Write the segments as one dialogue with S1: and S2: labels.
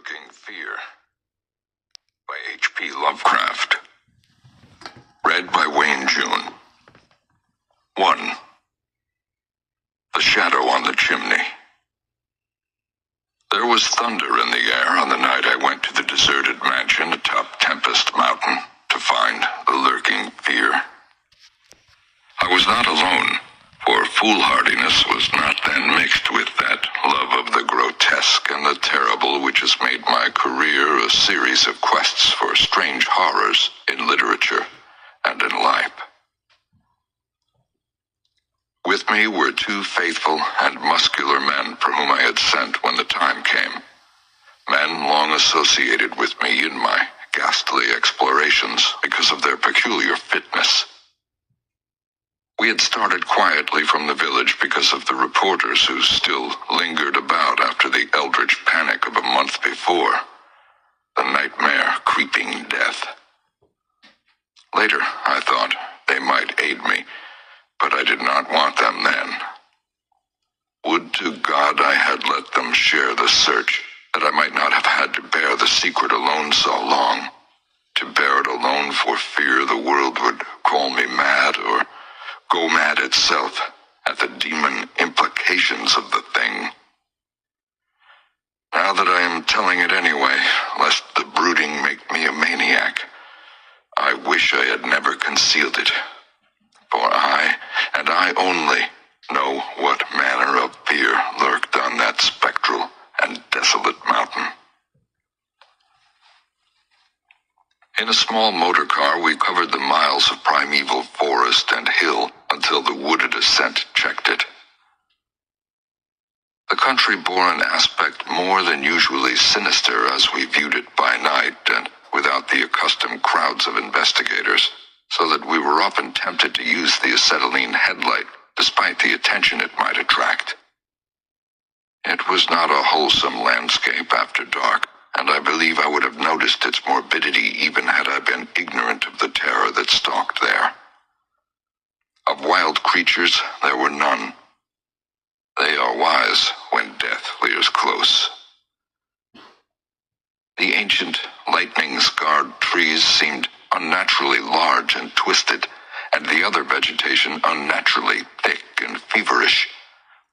S1: Lurking Fear by H.P. Lovecraft. Read by Wayne June. 1. The Shadow on the Chimney. There was thunder in the air on the night I went to the deserted mansion atop Tempest Mountain to find the Lurking Fear. I was not alone, for foolhardiness was not then mixed with that love of the grotesque and the terrible which has made my career a series of quests for strange horrors in literature and in life. With me were two faithful and muscular men for whom I had sent when the time came. Men long associated with me in my ghastly explorations because of their peculiar fitness. We had started quietly from the village because of the reporters who still lingered about after the eldritch panic of a month before, the nightmare creeping death. Later, I thought, they might aid me, but I did not want them then. Would to God I had let them share the search, that I might not have had to bear the secret alone so long, to bear it alone for fear the world would call me mad or go mad itself at the demon implications of the thing. Now that I am telling it anyway, lest the brooding make me a maniac, I wish I had never concealed it, for I, and I only, know what manner of fear lurked on that spectral and desolate mountain. In a small motor car, we covered the miles of primeval forest and hill until the wooded ascent checked it. The country bore an aspect more than usually sinister as we viewed it by night and without the accustomed crowds of investigators, so that we were often tempted to use the acetylene headlight despite the attention it might attract. It was not a wholesome landscape after dark, and I believe I would have noticed its morbidity even had I been ignorant of the terror that stalked there. Of wild creatures, there were none. They are wise when death leers close. The ancient, lightning-scarred trees seemed unnaturally large and twisted, and the other vegetation unnaturally thick and feverish,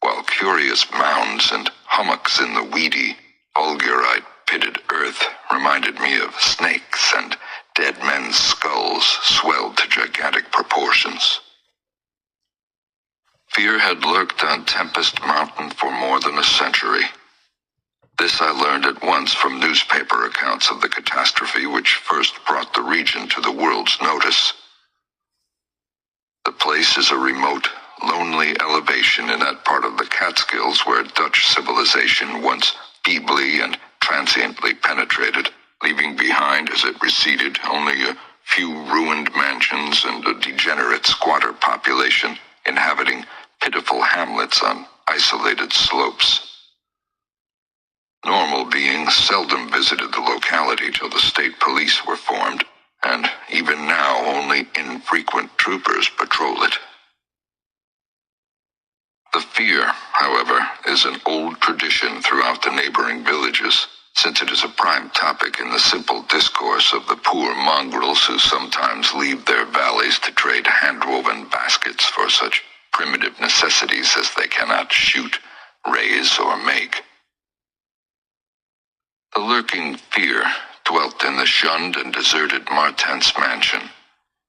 S1: while curious mounds and hummocks in the weedy, vulgarite pitted earth reminded me of snakes, and dead men's skulls swelled to gigantic proportions. Fear had lurked on Tempest Mountain for more than a century. This I learned at once from newspaper accounts of the catastrophe which first brought the region to the world's notice. The place is a remote, lonely elevation in that part of the Catskills where Dutch civilization once feebly and transiently penetrated, leaving behind as it receded only a few ruined mansions and a degenerate squatter population inhabiting pitiful hamlets on isolated slopes. Normal beings seldom visited the locality till the state police were formed, and even now only infrequent troopers patrol it. The fear, however, is an old tradition throughout the neighboring villages, since it is a prime topic in the simple discourse of the poor mongrels who sometimes leave their valleys to trade hand-woven baskets for such primitive necessities as they cannot shoot, raise, or make. The Lurking Fear dwelt in the shunned and deserted Martens mansion,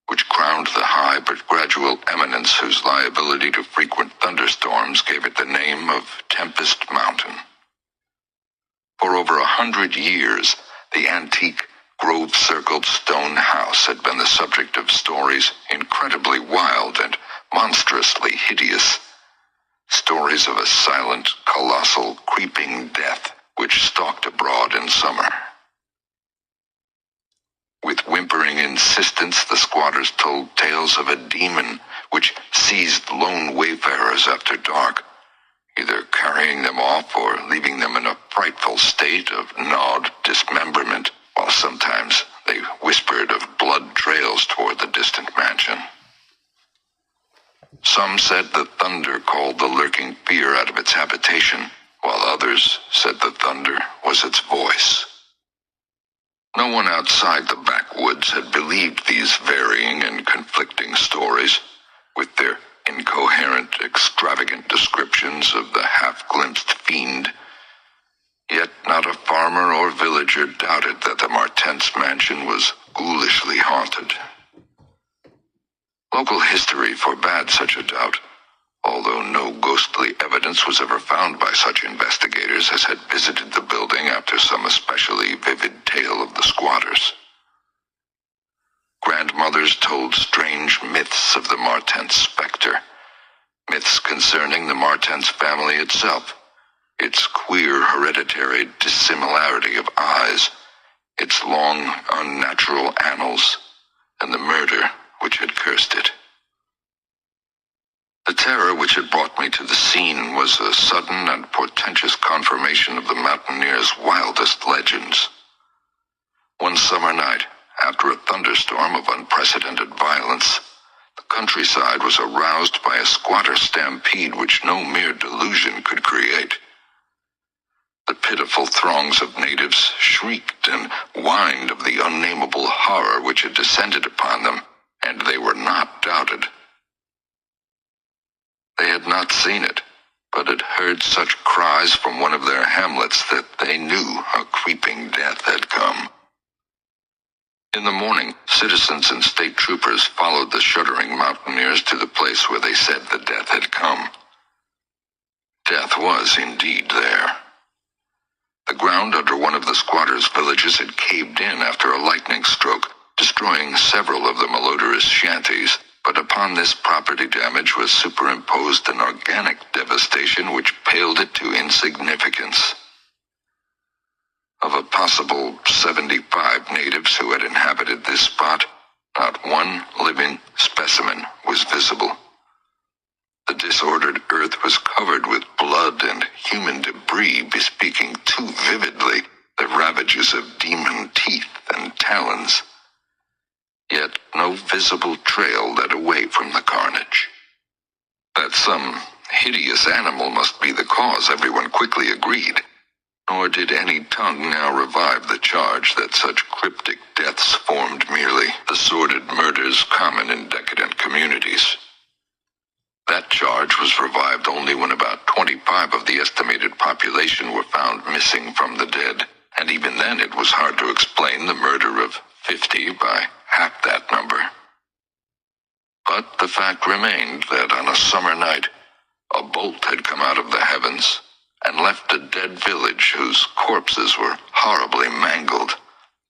S1: which crowned the high but gradual eminence whose liability to frequent thunderstorms gave it the name of Tempest Mountain. For over 100 years, the antique, grove-circled stone house had been the subject of stories incredibly wild and monstrously hideous, stories of a silent, colossal, creeping death which stalked abroad in summer. With whimpering insistence, the squatters told tales of a demon which seized lone wayfarers after dark, either carrying them off or leaving them in a frightful state of gnawed dismemberment, while sometimes they whispered of blood trails toward the distant mansion. Some said the thunder called the Lurking Fear out of its habitation, while others said the thunder was its voice. No one outside the backwoods had believed these varying and conflicting stories, with their incoherent, extravagant descriptions of the half-glimpsed fiend. Yet not a farmer or villager doubted that the Martens mansion was ghoulishly haunted. Local history forbade such a doubt, although no ghostly evidence was ever found by such investigators as had visited the building after some especially vivid tale of the squatters. Grandmothers told strange myths of the Martens specter, myths concerning the Martens family itself, its queer hereditary dissimilarity of eyes, its long, unnatural annals, and the murder which had cursed it. The terror which had brought me to the scene was a sudden and portentous confirmation of the mountaineers' wildest legends. One summer night, after a thunderstorm of unprecedented violence, the countryside was aroused by a squatter stampede which no mere delusion could create. The pitiful throngs of natives shrieked and whined of the unnameable horror which had descended upon them, and they were not doubted. They had not seen it, but had heard such cries from one of their hamlets that they knew a creeping death had come. In the morning, citizens and state troopers followed the shuddering mountaineers to the place where they said the death had come. Death was indeed there. The ground under one of the squatters' villages had caved in after a lightning stroke, destroying several of the malodorous shanties, but upon this property damage was superimposed an organic devastation which paled it to insignificance. Of a possible 75 natives who had inhabited this spot, not one living specimen was visible. The disordered earth was covered with blood and human debris, bespeaking too vividly the ravages of demon teeth and talons. Yet no visible trail led away from the carnage. That some hideous animal must be the cause, everyone quickly agreed. Nor did any tongue now revive the charge that such cryptic deaths formed merely the sordid murders common in decadent communities. That charge was revived only when about 25 of the estimated population were found missing from the dead, and even then it was hard to explain the murder of 50 by half that number. But the fact remained that on a summer night, a bolt had come out of the heavens and left a dead village whose corpses were horribly mangled,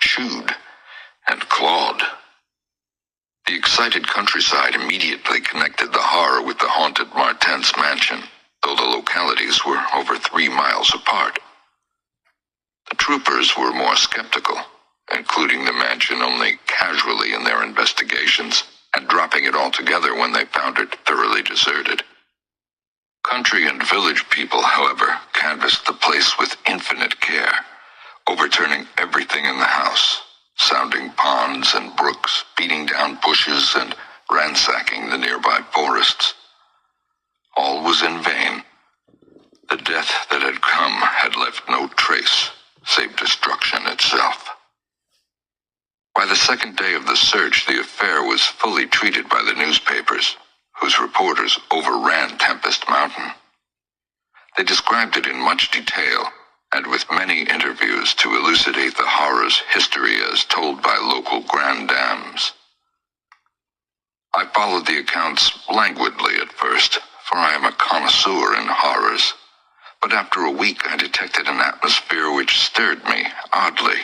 S1: chewed, and clawed. The excited countryside immediately connected the horror with the haunted Martens mansion, though the localities were over 3 miles apart. The troopers were more skeptical, including the mansion only casually in their investigations, and dropping it altogether when they found it thoroughly deserted. Country and village people, however, canvassed the place with infinite care, overturning everything in the house, sounding ponds and brooks, beating down bushes, and ransacking the nearby forests. All was in vain. The death that had come had left no trace, save destruction itself. By the second day of the search, the affair was fully treated by the newspapers, whose reporters overran Tempest Mountain. They described it in much detail, and with many interviews to elucidate the horror's history as told by local granddames. I followed the accounts languidly at first, for I am a connoisseur in horrors, but after a week I detected an atmosphere which stirred me oddly,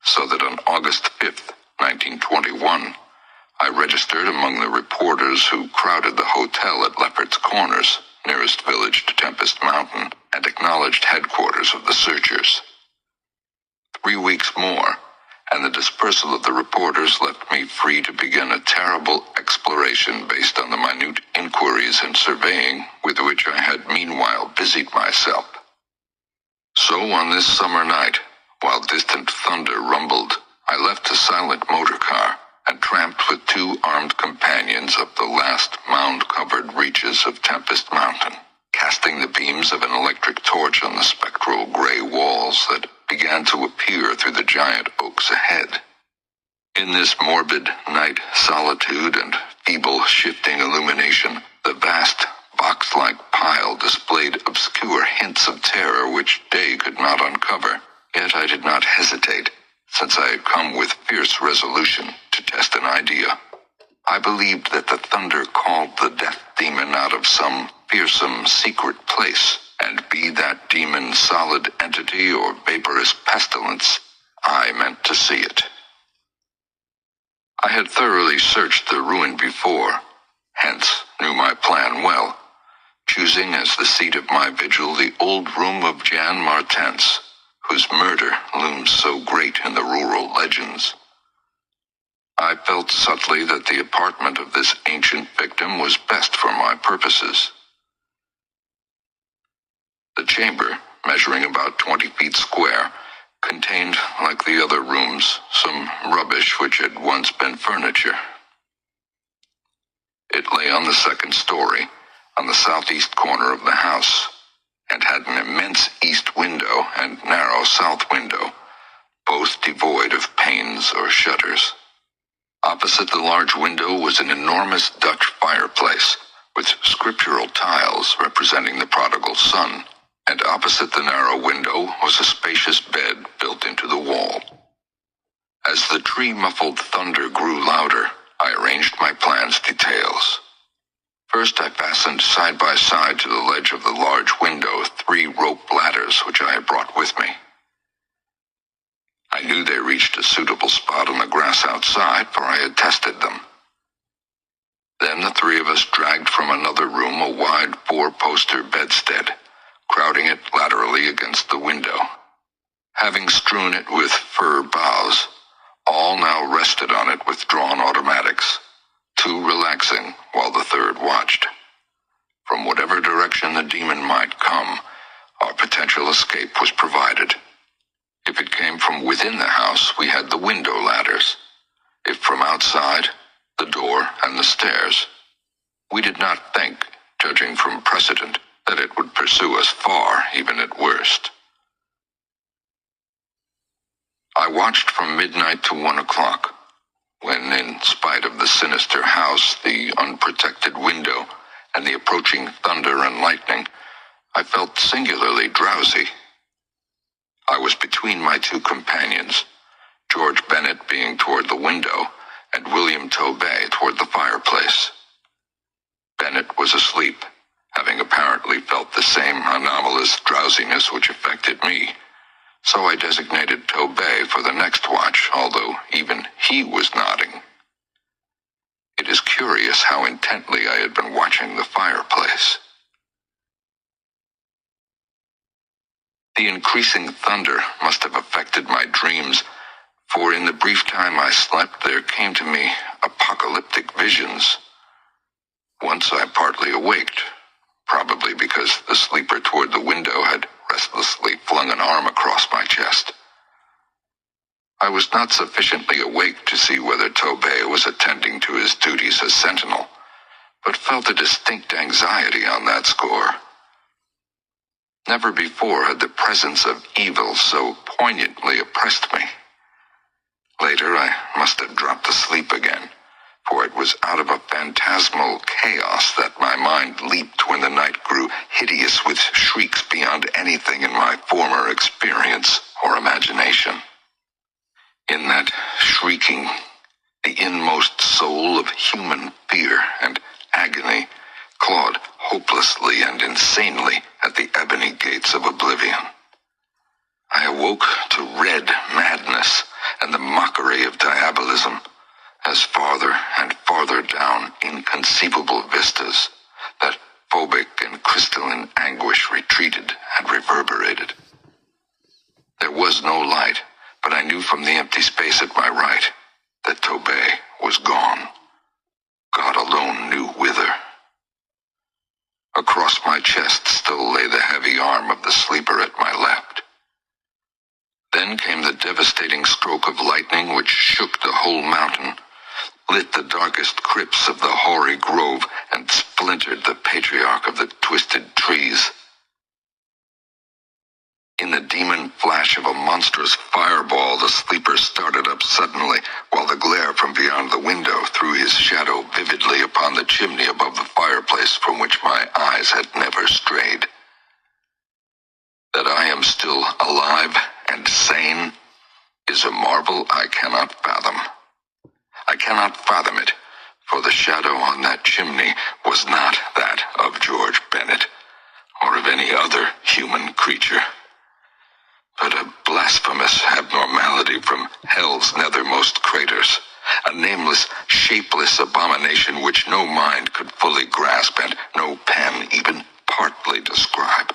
S1: so that on August 5th, 1921, I registered among the reporters who crowded the hotel at Leopard's Corners, nearest village to Tempest Mountain, and acknowledged headquarters of the searchers. 3 weeks more, and the dispersal of the reporters left me free to begin a terrible exploration based on the minute inquiries and surveying with which I had meanwhile busied myself. So on this summer night, while distant thunder rumbled, I left a silent motor car and tramped with 2 armed companions up the last mound-covered reaches of Tempest Mountain, casting the beams of an electric electric torch on the spectral gray walls that began to appear through the giant oaks ahead. In this morbid night solitude and feeble shifting illumination, the vast box-like pile displayed obscure hints of terror which day could not uncover. Yet I did not hesitate, since I had come with fierce resolution to test an idea. I believed that the thunder called the death demon out of some fearsome secret place, and be that demon solid entity or vaporous pestilence, I meant to see it. I had thoroughly searched the ruin before, hence knew my plan well, choosing as the seat of my vigil the old room of Jan Martens, whose murder looms so great in the rural legends. I felt subtly that the apartment of this ancient victim was best for my purposes. The chamber, measuring about 20 feet square, contained, like the other rooms, some rubbish which had once been furniture. It lay on the second story, on the southeast corner of the house, and had an immense east window and narrow south window, both devoid of panes or shutters. Opposite the large window was an enormous Dutch fireplace, with scriptural tiles representing the prodigal son, and opposite the narrow window was a spacious bed built into the wall. As the tree-muffled thunder grew louder, I arranged my plan's details. First, I fastened side by side to the ledge of the large window 3 rope ladders which I had brought with me. I knew they reached a suitable spot on the grass outside, for I had tested them. Then the 3 of us dragged from another room a wide 4-poster bedstead, crowding it laterally against the window. Having strewn it with fir boughs, all now rested on it with drawn automatics, 2 relaxing while the 3rd watched. From whatever direction the demon might come, our potential escape was provided. If it came from within the house, we had the window ladders. If from outside, the door and the stairs. We did not think, judging from precedent, that it would pursue us far, even at worst. I watched from midnight to 1 o'clock, when, in spite of the sinister house, the unprotected window, and the approaching thunder and lightning, I felt singularly drowsy. I was between my 2 companions, George Bennett being toward the window, and William Tobey toward the fireplace. Bennett was asleep, having apparently felt the same anomalous drowsiness which affected me, so I designated Tobey for the next watch, although even he was nodding. It is curious how intently I had been watching the fireplace. The increasing thunder must have affected my dreams, for in the brief time I slept there came to me apocalyptic visions. Once I partly awaked, probably because the sleeper toward the window had restlessly flung an arm across my chest. I was not sufficiently awake to see whether Tobey was attending to his duties as sentinel, but felt a distinct anxiety on that score. Never before had the presence of evil so poignantly oppressed me. Later, I must have dropped asleep again, for it was out of a phantasmal chaos that my mind leaped when the night grew hideous with shrieks beyond anything in my former experience or imagination. In that shrieking, the inmost soul of human fear and agony clawed hopelessly and insanely at the ebony gates of oblivion. I awoke to red madness and the mockery of diabolism, as farther and farther down inconceivable vistas that phobic and crystalline anguish retreated and reverberated. There was no light, but I knew from the empty space at my right that Tobey was gone. God alone knew whither. Across my chest still lay the heavy arm of the sleeper at my left. Then came the devastating stroke of lightning which shook the whole mountain, lit the darkest crypts of the hoary grove, and splintered the patriarch of the twisted trees. demon flash of a monstrous fireball, the sleeper started up suddenly, while the glare from beyond the window threw his shadow vividly upon the chimney above the fireplace from which my eyes had never strayed. That I am still alive and sane is a marvel I cannot fathom. I cannot fathom it, for the shadow on that chimney was not that of George Bennett, or of any other human creature, but a blasphemous abnormality from hell's nethermost craters, a nameless, shapeless abomination which no mind could fully grasp and no pen even partly describe.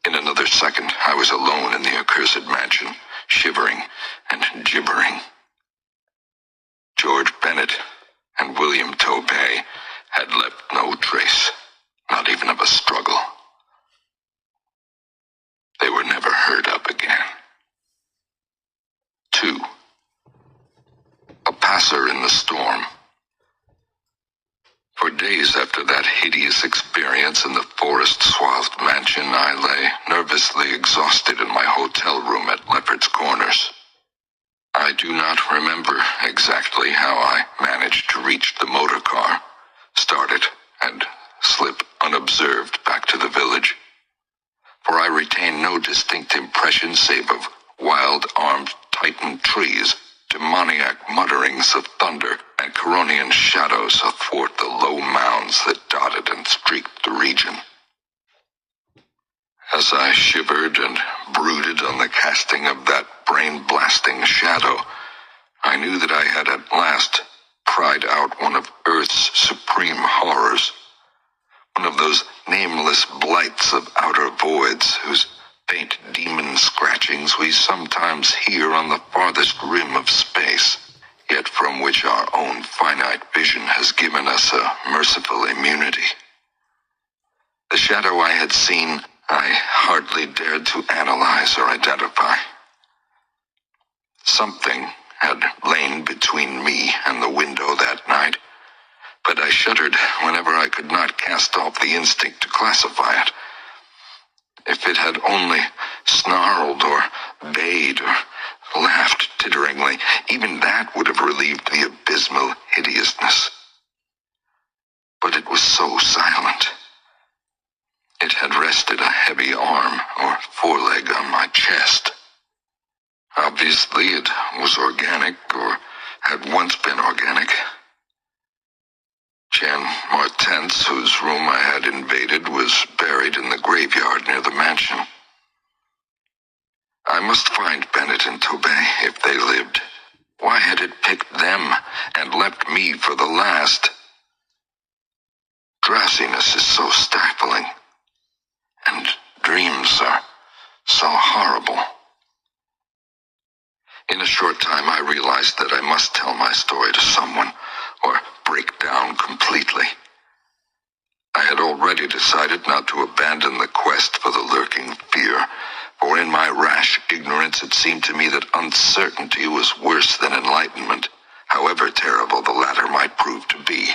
S1: In another second, I was alone in the accursed mansion, shivering and gibbering. George Bennett and William Tobey had left no trace, not even of a struggle. They were never heard of again. 2. A passer in the storm. For days after that hideous experience in the forest-swathed mansion, I lay nervously exhausted in my hotel room at Lefferts Corners. I do not remember exactly how I managed to reach the motor car, start it, and slip unobserved back to the village. For I retain no distinct impression save of wild-armed Titan trees, demoniac mutterings of thunder, and Coronian shadows athwart the low mounds that dotted and streaked the region. As I shivered and brooded on the casting of that brain-blasting shadow, I knew that I had at last pried out one of Earth's supreme horrors, one of those nameless blights of outer voids whose faint demon scratchings we sometimes hear on the farthest rim of space, yet from which our own finite vision has given us a merciful immunity. The shadow I had seen, I hardly dared to analyze or identify. Something had lain between me and the window that night, but I shuddered whenever I could not cast off the instinct to classify it. If it had only snarled or bayed or laughed titteringly, even that would have relieved the abysmal hideousness. But it was so silent. It had rested a heavy arm or foreleg on my chest. Obviously, it was organic, or had once been organic. Jan Martens, whose room I had invaded, was buried in the graveyard near the mansion. I must find Bennett and Tobey if they lived. Why had it picked them and left me for the last? Drowsiness is so stifling, and dreams are so horrible. In a short time, I realized that I must tell my story to someone, or break down completely. I had already decided not to abandon the quest for the lurking fear, for in my rash ignorance it seemed to me that uncertainty was worse than enlightenment, however terrible the latter might prove to be.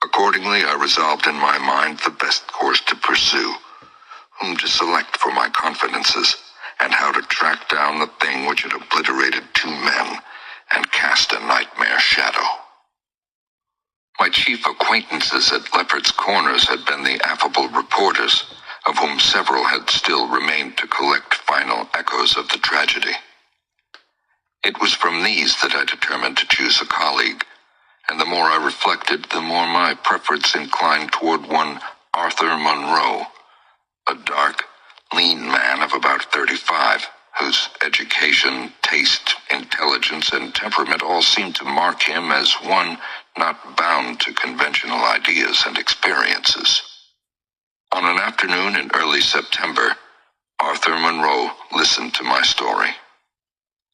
S1: Accordingly, I resolved in my mind the best course to pursue, whom to select for my confidences, and how to track down the thing which had obliterated 2 men and cast a nightmare shadow. My chief acquaintances at Lefferts Corners had been the affable reporters, of whom several had still remained to collect final echoes of the tragedy. It was from these that I determined to choose a colleague, and the more I reflected, the more my preference inclined toward one Arthur Monroe, a dark, lean man of about 35, whose education, taste, intelligence, and temperament all seemed to mark him as one not bound to conventional ideas and experiences. On an afternoon in early September, Arthur Monroe listened to my story.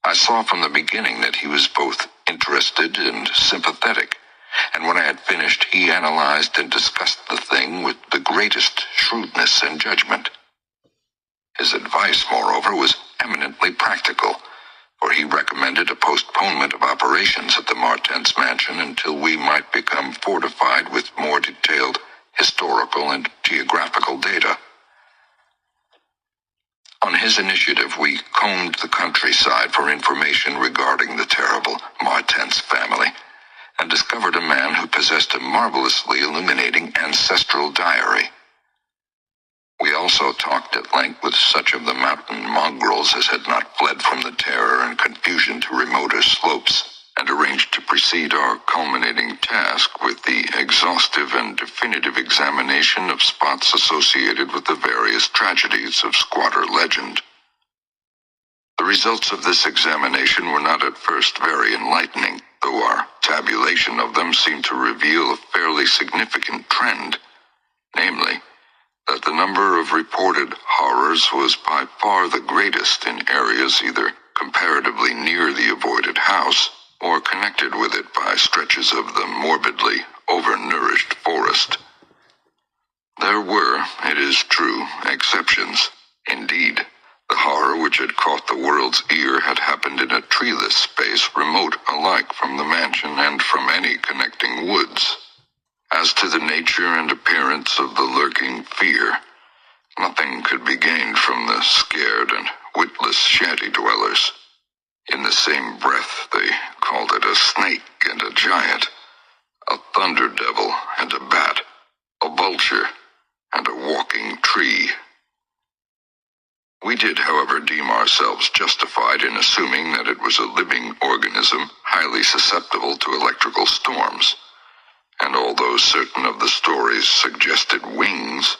S1: I saw from the beginning that he was both interested and sympathetic, and when I had finished, he analyzed and discussed the thing with the greatest shrewdness and judgment. His advice, moreover, was eminently practical, for he recommended a postponement of operations at the Martens mansion until we might become fortified with more detailed historical and geographical data. On his initiative, we combed the countryside for information regarding the terrible Martens family, and discovered a man who possessed a marvelously illuminating ancestral diary. We also talked at length with such of the mountain mongrels as had not fled from the terror and confusion to remoter slopes, and arranged to precede our culminating task with the exhaustive and definitive examination of spots associated with the various tragedies of squatter legend. The results of this examination were not at first very enlightening, though our tabulation of them seemed to reveal a fairly significant trend, namely, that the number of reported horrors was by far the greatest in areas either comparatively near the avoided house or connected with it by stretches of the morbidly overnourished forest. There were, it is true, exceptions. Indeed, the horror which had caught the world's ear had happened in a treeless space remote alike from the mansion and from any connecting woods. As to the nature and appearance of the lurking fear, nothing could be gained from the scared and witless shanty dwellers. In the same breath, they called it a snake and a giant, a thunder devil and a bat, a vulture and a walking tree. We did, however, deem ourselves justified in assuming that it was a living organism highly susceptible to electrical storms, and although certain of the stories suggested wings,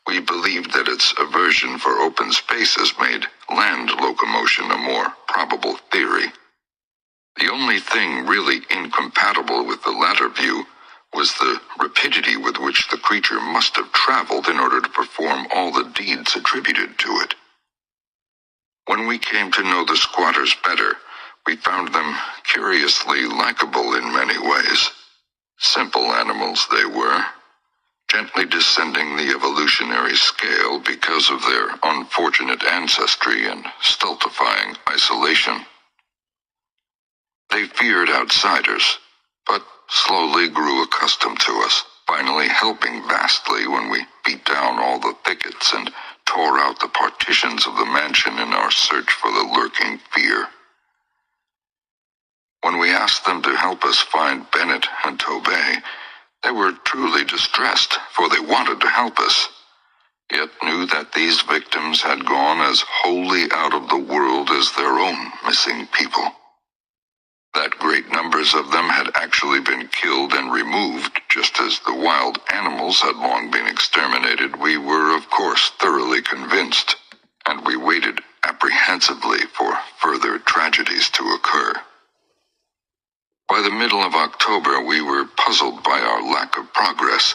S1: we believed that its aversion for open spaces made land locomotion a more probable theory. The only thing really incompatible with the latter view was the rapidity with which the creature must have traveled in order to perform all the deeds attributed to it. When we came to know the squatters better, we found them curiously likable in many ways. Simple animals they were, gently descending the evolutionary scale because of their unfortunate ancestry and stultifying isolation. They feared outsiders, but slowly grew accustomed to us, finally helping vastly when we beat down all the thickets and tore out the partitions of the mansion in our search for the lurking fear. When we asked them to help us find Bennett and Tobey, they were truly distressed, for they wanted to help us, yet knew that these victims had gone as wholly out of the world as their own missing people. That great numbers of them had actually been killed and removed, just as the wild animals had long been exterminated, we were, of course, thoroughly convinced, and we waited apprehensively for further tragedies to occur. By the middle of October, we were puzzled by our lack of progress.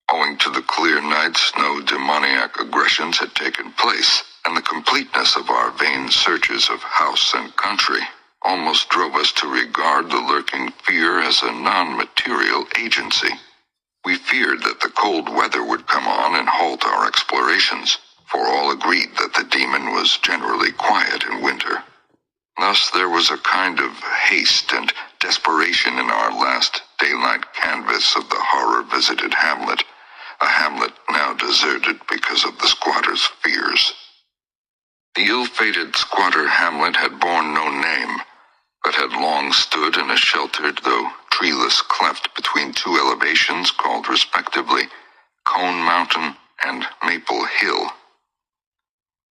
S1: Owing to the clear nights, no demoniac aggressions had taken place, and the completeness of our vain searches of house and country almost drove us to regard the lurking fear as a non-material agency. We feared that the cold weather would come on and halt our explorations, for all agreed that the demon was generally quiet in winter. Thus there was a kind of haste and desperation in our last daylight canvass of the horror-visited hamlet, a hamlet now deserted because of the squatters' fears. The ill-fated squatter hamlet had borne no name, but had long stood in a sheltered, though treeless cleft between two elevations called respectively Cone Mountain and Maple Hill.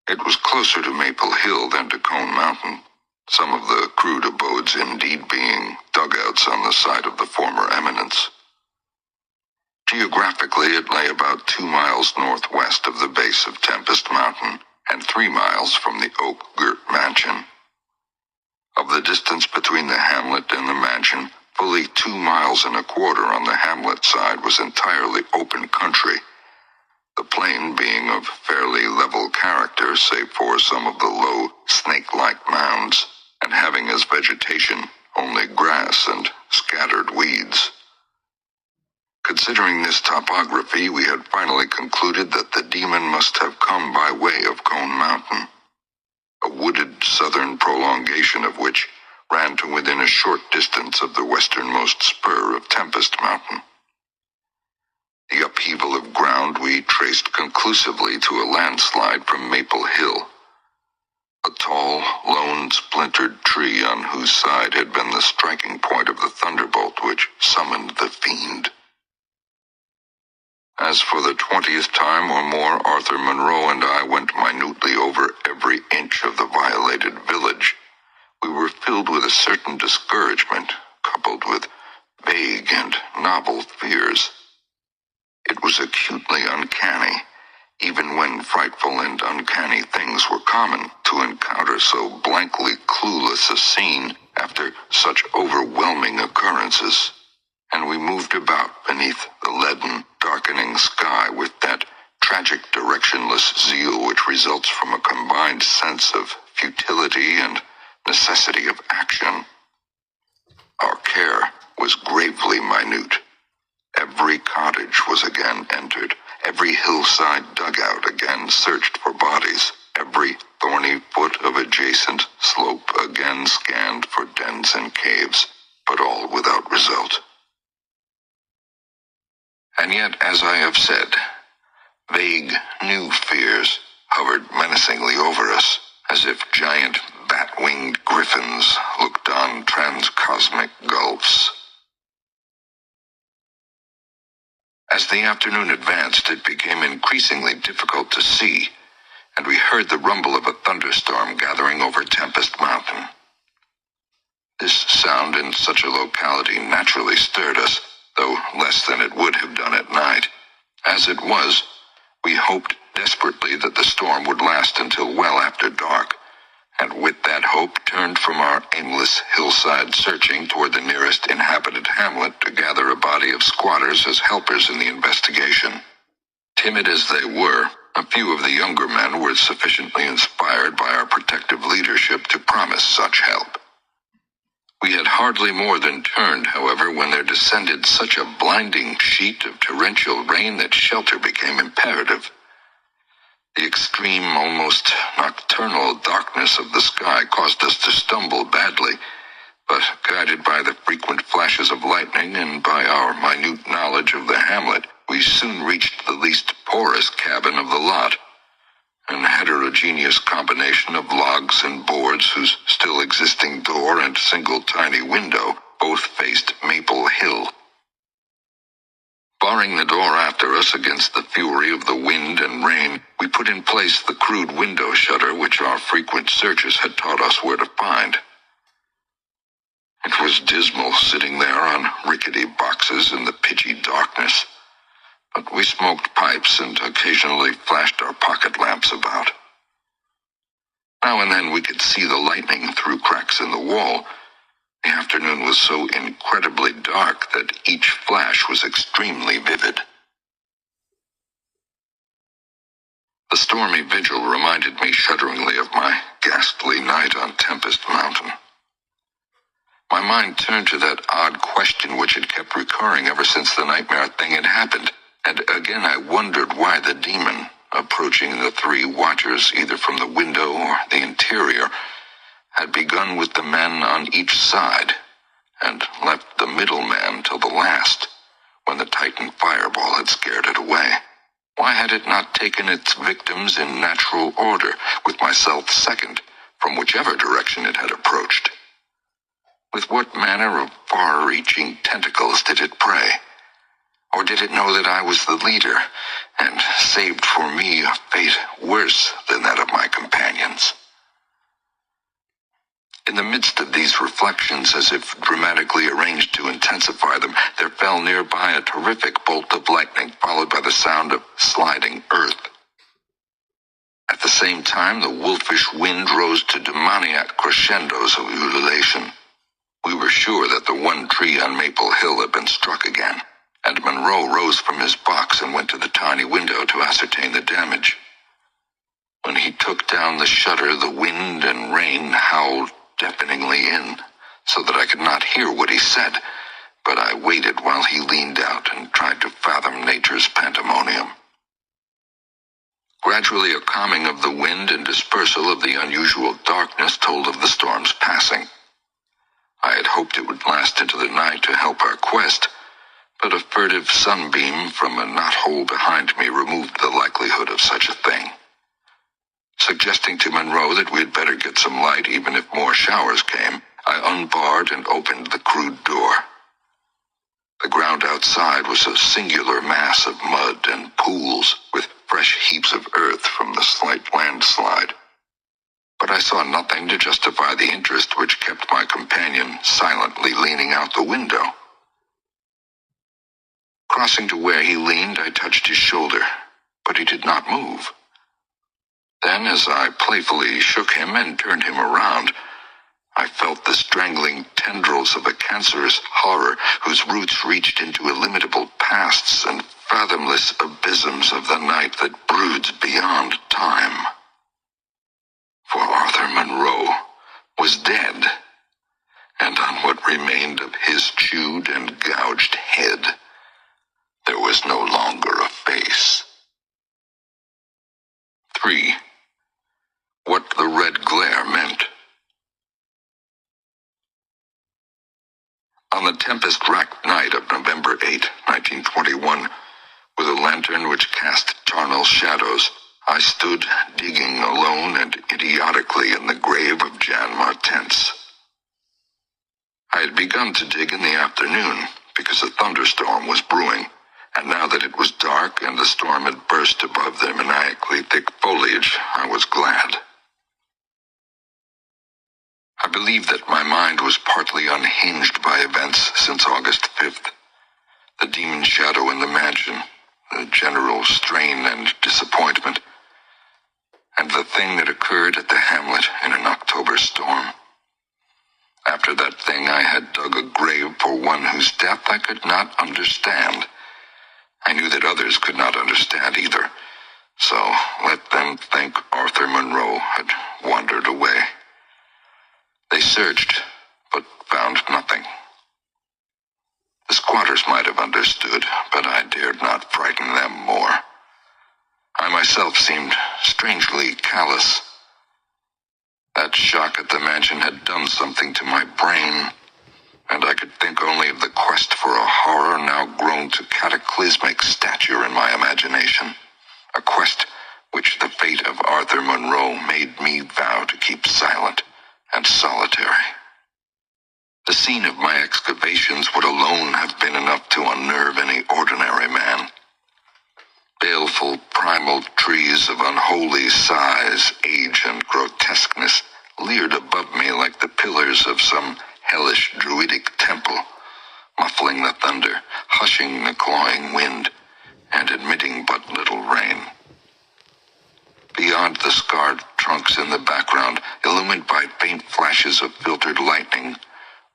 S1: It was closer to Maple Hill than to Cone Mountain, some of the crude abodes indeed being dugouts on the side of the former eminence. Geographically, it lay about 2 miles northwest of the base of Tempest Mountain and 3 miles from the oak-girt mansion. Of the distance between the hamlet and the mansion, fully 2.25 miles on the hamlet side was entirely open country, the plain being of fairly level character save for some of the low, snake-like mounds, and having as vegetation only grass and scattered weeds. Considering this topography, we had finally concluded that the demon must have come by way of Cone Mountain, a wooded southern prolongation of which ran to within a short distance of the westernmost spur of Tempest Mountain. The upheaval of ground we traced conclusively exclusively to a landslide from Maple Hill, a tall, lone, splintered tree on whose side had been the striking point of the thunderbolt which summoned the fiend. As for the 20th time or more, Arthur Monroe and I went minutely over every inch of the violated village. We were filled with a certain discouragement, coupled with vague and novel fears. It was acutely uncanny, even when frightful and uncanny things were common, to encounter so blankly clueless a scene after such overwhelming occurrences. And we moved about beneath the leaden, darkening sky with that tragic, directionless zeal which results from a combined sense of futility and necessity of action. Our care was gravely minute. Every cottage was again entered, every hillside dugout again searched for bodies, every thorny foot of adjacent slope again scanned for dens and caves, but all without result. And yet, as I have said, vague, new fears hovered menacingly over us, as if giant, bat-winged griffins looked on transcosmic gulfs. As the afternoon advanced, it became increasingly difficult to see, and we heard the rumble of a thunderstorm gathering over Tempest Mountain. This sound in such a locality naturally stirred us, though less than it would have done at night. As it was, we hoped desperately that the storm would last until well after dark, and with that hope turned from our aimless hillside searching toward the nearest inhabited hamlet to gather a body of squatters as helpers in the investigation. Timid as they were, a few of the younger men were sufficiently inspired by our protective leadership to promise such help. We had hardly more than turned, however, when there descended such a blinding sheet of torrential rain that shelter became imperative. The extreme, almost nocturnal darkness of the sky caused us to stumble badly, but guided by the frequent flashes of lightning and by our minute knowledge of the hamlet, we soon reached the least porous cabin of the lot, an heterogeneous combination of logs and boards whose still existing door and single tiny window both faced Maple Hill. Barring the door after us against the fury of the wind and rain, we put in place the crude window shutter which our frequent searches had taught us where to find. It was dismal sitting there on rickety boxes in the pitchy darkness, but we smoked pipes and occasionally flashed our pocket lamps about. Now and then we could see the lightning through cracks in the wall. The afternoon was so incredibly dark that each flash was extremely vivid. The stormy vigil reminded me shudderingly of my ghastly night on Tempest Mountain. My mind turned to that odd question which had kept recurring ever since the nightmare thing had happened, and again I wondered why the demon, approaching the three watchers either from the window or the interior, had begun with the men on each side, and left the middle man till the last, when the Titan fireball had scared it away. Why had it not taken its victims in natural order, with myself second, from whichever direction it had approached? With what manner of far-reaching tentacles did it prey? Or did it know that I was the leader, and saved for me a fate worse than that of my companions? In the midst of these reflections, as if dramatically arranged to intensify them, there fell nearby a terrific bolt of lightning, followed by the sound of sliding earth. At the same time, the wolfish wind rose to demoniac crescendos of ululation. We were sure that the one tree on Maple Hill had been struck again, and Monroe rose from his box and went to the tiny window to ascertain the damage. When he took down the shutter, the wind and rain howled deafeningly in, so that I could not hear what he said, but I waited while he leaned out and tried to fathom nature's pandemonium. Gradually a calming of the wind and dispersal of the unusual darkness told of the storm's passing. I had hoped it would last into the night to help our quest, but a furtive sunbeam from a knothole behind me removed the likelihood of of such a thing. Suggesting to Monroe that we had better get some light even if more showers came, I unbarred and opened the crude door. The ground outside was a singular mass of mud and pools, with fresh heaps of earth from the slight landslide. But I saw nothing to justify the interest which kept my companion silently leaning out the window. Crossing to where he leaned, I touched his shoulder, but he did not move. Then, as I playfully shook him and turned him around, I felt the strangling tendrils of a cancerous horror whose roots reached into illimitable pasts and fathomless abysms of the night that broods beyond time. For Arthur Monroe was dead, and on what remained of his chewed and gouged head, there was no longer a face. 3. What the red glare meant. On the tempest-racked night of November 8, 1921, with a lantern which cast charnel shadows, I stood digging alone and idiotically in the grave of Jan Martens. I had begun to dig in the afternoon because a thunderstorm was brewing, and now that it was dark and the storm had burst above the maniacally thick foliage, I was glad. I believe that my mind was partly unhinged by events since August 5th. The demon shadow in the mansion, the general strain and disappointment, and the thing that occurred at the hamlet in an October storm. After that thing, I had dug a grave for one whose death I could not understand. I knew that others could not understand either, so let them think Arthur Monroe had wandered away. They searched, but found nothing. The squatters might have understood, but I dared not frighten them more. I myself seemed strangely callous. That shock at the mansion had done something to my brain, and I could think only of the quest for a horror now grown to cataclysmic stature in my imagination, a quest which the fate of Arthur Monroe made me vow to keep silent and solitary. The scene of my excavations would alone have been enough to unnerve any ordinary man. Baleful primal trees of unholy size, age, and grotesqueness leered above me like the pillars of some hellish druidic temple, muffling the thunder, hushing the clawing wind, and admitting but little rain. Beyond the scarred trunks in the background, illumined by faint flashes of filtered lightning,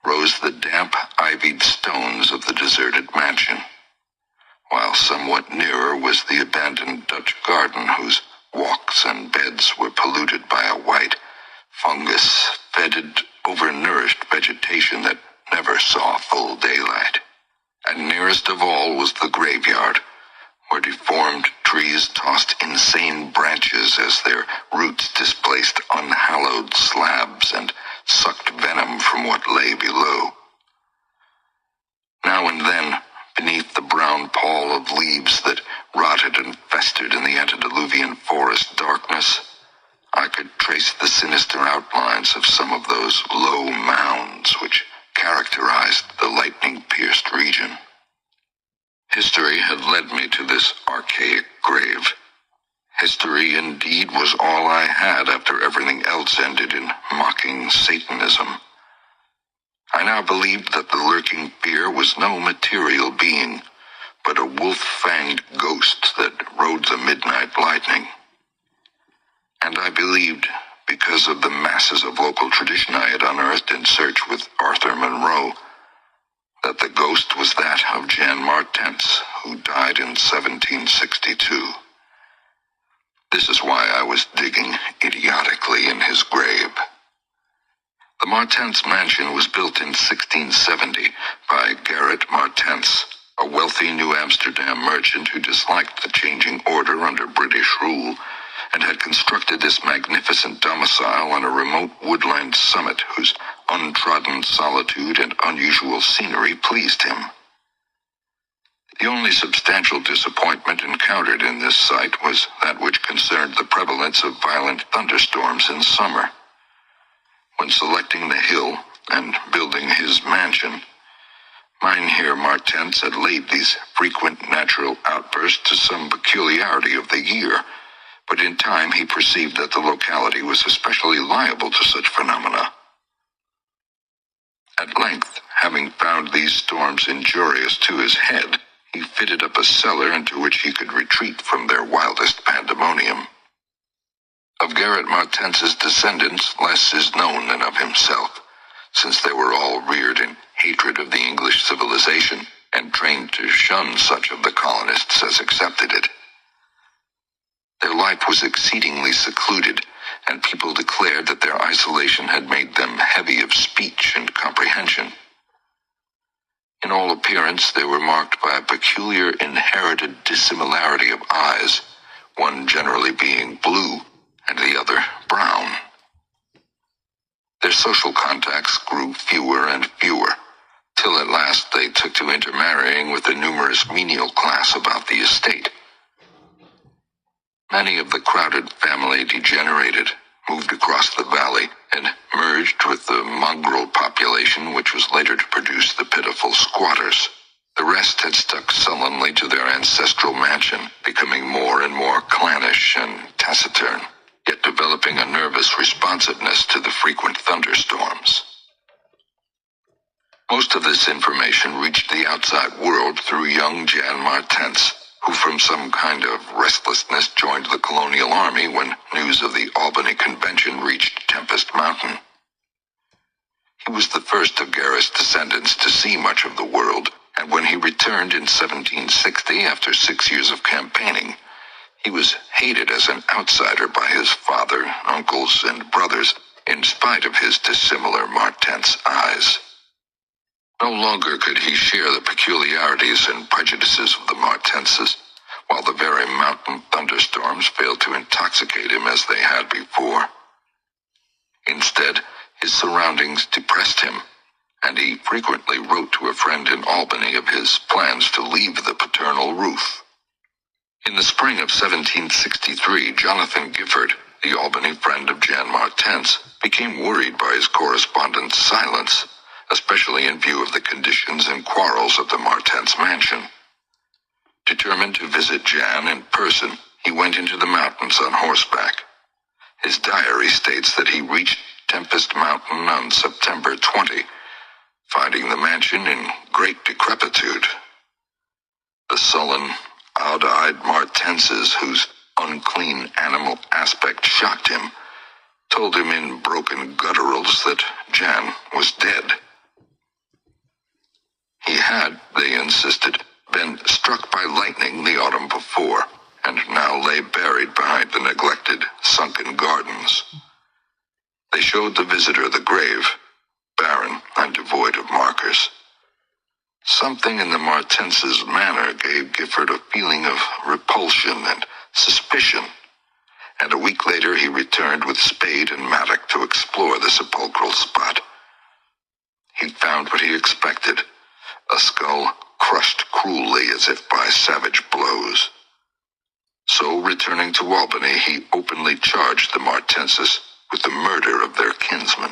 S1: rose the damp, ivied stones of the deserted mansion, while somewhat nearer was the abandoned Dutch garden whose walks and beds were polluted by a white, fungus-fetid, overnourished vegetation that never saw full daylight. And nearest of all was the graveyard, where deformed trees tossed insane branches as their roots displaced unhallowed slabs and sucked venom from what lay below. Now and then, beneath the brown pall of leaves that rotted and festered in the antediluvian forest darkness, I could trace the sinister outlines of some of those low mounds which characterized the lightning-pierced region. History had led me to this archaic grave. History, indeed, was all I had after everything else ended in mocking Satanism. I now believed that the lurking fear was no material being, but a wolf-fanged ghost that rode the midnight lightning. And I believed, because of the masses of local tradition I had unearthed in search with Arthur Monroe, that the ghost was that of Jan Martens, who died in 1762. This is why I was digging idiotically in his grave. The Martens mansion was built in 1670 by Gerrit Martens, a wealthy New Amsterdam merchant who disliked the changing order under British rule and had constructed this magnificent domicile on a remote woodland summit whose untrodden solitude and unusual scenery pleased him. The only substantial disappointment encountered in this site was that which concerned the prevalence of violent thunderstorms in summer. When selecting the hill and building his mansion, Mynheer Martens had laid these frequent natural outbursts to some peculiarity of the year, but in time he perceived that the locality was especially liable to such phenomena. At length, having found these storms injurious to his head, he fitted up a cellar into which he could retreat from their wildest pandemonium. Of Garrett Martens's descendants, less is known than of himself, since they were all reared in hatred of the English civilization and trained to shun such of the colonists as accepted it. Their life was exceedingly secluded, and people declared that their isolation had made them heavy of speech and comprehension. In all appearance, they were marked by a peculiar inherited dissimilarity of eyes, one generally being blue and the other brown. Their social contacts grew fewer and fewer, till at last they took to intermarrying with the numerous menial class about the estate. Many of the crowded family degenerated, moved across the valley, and merged with the mongrel population which was later to produce the pitiful squatters. The rest had stuck sullenly to their ancestral mansion, becoming more and more clannish and taciturn, yet developing a nervous responsiveness to the frequent thunderstorms. Most of this information reached the outside world through young Jan Martens, who from some kind of restlessness joined the colonial army when news of the Albany Convention reached Tempest Mountain. He was the first of Garrett's descendants to see much of the world, and when he returned in 1760 after 6 years of campaigning, he was hated as an outsider by his father, uncles, and brothers, in spite of his dissimilar Martens eyes. No longer could he share the peculiarities and prejudices of the Martenses, while the very mountain thunderstorms failed to intoxicate him as they had before. Instead, his surroundings depressed him, and he frequently wrote to a friend in Albany of his plans to leave the paternal roof. In the spring of 1763, Jonathan Gifford, the Albany friend of Jan Martens, became worried by his correspondent's silence, especially in view of the conditions and quarrels at the Martens mansion. Determined to visit Jan in person, he went into the mountains on horseback. His diary states that he reached Tempest Mountain on September 20, finding the mansion in great decrepitude. The sullen, odd-eyed Martenses, whose unclean animal aspect shocked him, told him in broken gutturals that Jan was dead. He had, they insisted, been struck by lightning the autumn before, and now lay buried behind the neglected, sunken gardens. They showed the visitor the grave, barren and devoid of markers. Something in the Martenses' manner gave Gifford a feeling of repulsion and suspicion, and a week later he returned with spade and mattock to explore the sepulchral spot. He found what he expected, a skull crushed cruelly as if by savage blows. So, returning to Albany, he openly charged the Martenses with the murder of their kinsman.